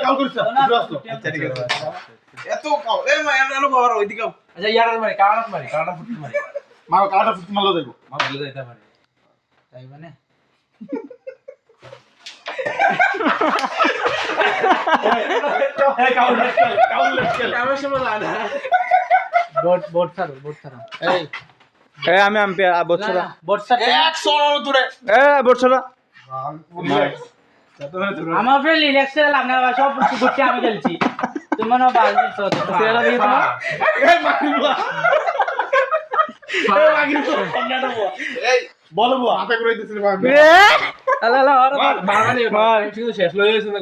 কাল করিস না আচ্ছা ঠিক আছে এত কাল এ মা এনো বাবার ওইদিকে আচ্ছা ইয়ার মারি কাটা ফুটি মারি মা কাটা ফুট মারলো দেখো মারলে যাইতে পারে তাই মানে আমার সময় না বোট ছাড়ো এই এ আমি বছরা বোট ছাড়ো 100 তোরে এ বছরা আমার ফ্রেন্ড রিল্যাক্স করে লাভ না সব করতে আমি খেলছি তুমি না বাল দিছো তেরা দিয়ে তোমার এই মাগরিবা এই মাগরিবা ঠান্ডাটা বল এই বলো বল হাতে করে দিছিস ভাই আলা আলা আর মারবানি মার। ঠিক শেষ লয়ে গেছে না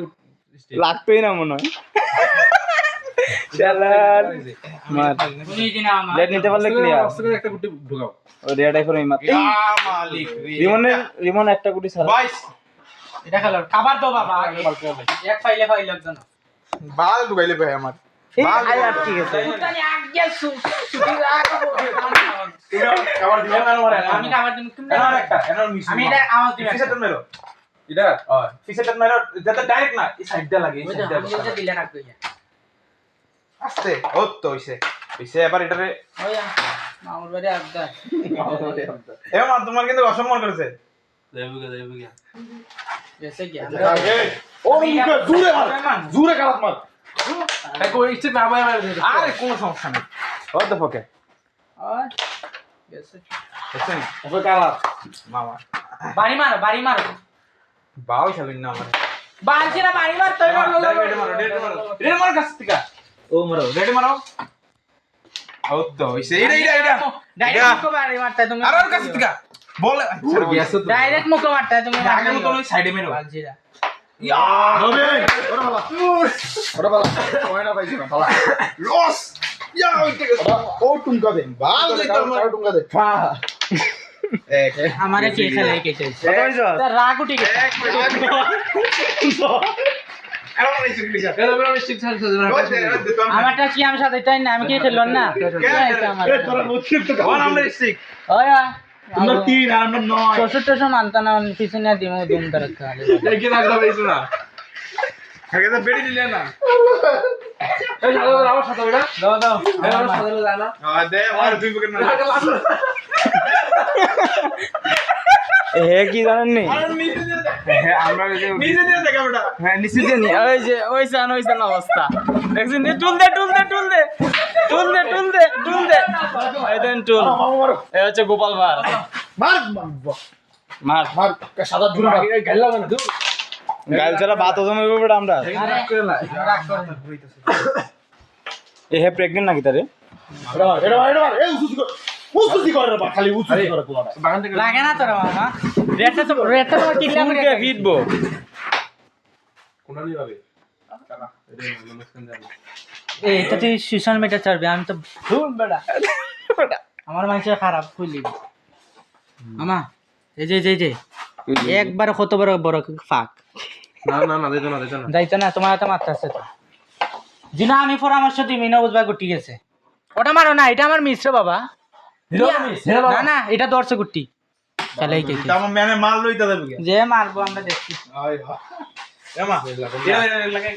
লাগবেই না মনে হয় চালার মার তুমি দিনা আমার লেট নিতে পারলে ক্লিয়ার অস্ত্র করে একটা গুটি ঢুকাও ও রেডাই করে মার ইয়া মালিক রিমন একটা গুটি ছাড়া 22 এটা খেলো খাবার দাও বাবা আগে এক ফাইলে লাগবে না বাল ঢুকাইলে ভাই আমার আই আর ঠিক আছে উতানি আগে শুটি রাখো খাবার দিও না আমার আমি খাবার দিম তুমি এনার একটা এনার মিস আমি এটা আওয়াজ দিই ফিসেটন মেরো এটা ওই ফিসেটন মেরো যাতে ডাইরেক্ট না এই সাইড দিয়ে লাগে এই ওই সাইড তো আমি দিয়ে যেটা দিলে রাখবে আস্তে ও তো হইছে হইছে এবার এটারে ওই মামুর বাড়ি আড্ডা এ মা তোমার কিন্তু অসম্মান করেছে দেবুগা এসে কি ও মুখে জোরে কালাত মার দেখো ইচ্ছে না ভাই আরে কোনো সমস্যা নেই হোয়াট দ্য ফাক ওই এসে বুঝছেন ওকে কালাত মামা বাড়ি মারো বাল খেলেন না আমার বালছিরা বাড়ি মার তুই রেড মার কাছ থেকে ও মারো রেড মারো ও তো হইছে এটা ডাইরেক্ট মুখ বাড়ি মারতে তুমি আর কাছ থেকে বলে ডাইরেক্ট মুখ মারতে তুমি আগে মত ওই সাইডে মেরো বালছিরা ইয়া রবে ওরা বালা কয়না পাইছ না বালা লস ইয়া ওইটা ও টুমকা দে বাল দে কার টুমকা দে ফা এক আমারে কে খেলে কে চাইছে কত হইছো তা রাগ উঠে গেছে এমন নাই চুকলি যা আমারটা কি আমি সাথে তাই না আমি কি খেললাম না এ তোরা মুছিত তো কোন আমরা স্টিক ওই তোমরা 3 আর আমরা 9 শ্বশুরটা মানতা না পিছনে দিমু দুম তার খালে কি লাগলো বেশি না আগে তো বেড়ি দিলে না এই আমার সাথে ওটা দাও আমার সাথে জানা দে আর দুই পকেট মার হে কি জানেন নি হ্যাঁ আমরা নিজে দিয়ে দেখা বেটা হ্যাঁ নিচে দিয়ে নি ওই যে ওই অবস্থা দেখছেন নি টুল দে এই দেন টুল এই হচ্ছে গোপাল ভার মার মার মার সাদা জুরা গাইলা না দূর গাইল ছাড়া ভাত হজম হইব বেটা আমরা এ হে প্রেগন্যান্ট নাকি তারে এটা এই উসুসি করে না খালি উসুসি করে পোলাটা বাগান থেকে লাগে না তোর মামা রেটটা তো কিনলাম রে ফুলকে ফিটবো কোনা নি ভাবে এই এটা তুই সোশ্যাল মিডিয়া চারবে আমি তো ভুল বেটা আমার মানুষের খারাপ কইলি মামা এই যে একবার কত বড় ফাক না দিত না যাইতো না তোমার হাতে মারতে আছে তো জিনা আমি পরামর্শ দিই মিনা বুঝবা গুটি গেছে ওটা মারো না এটা আমার মিশ্র বাবা না এটা দর্শক গুটি তাহলে কি আমার ম্যানে মাল লইতে দেবে যে মারবো আমরা দেখছি আয় হা এমা এটা লাগে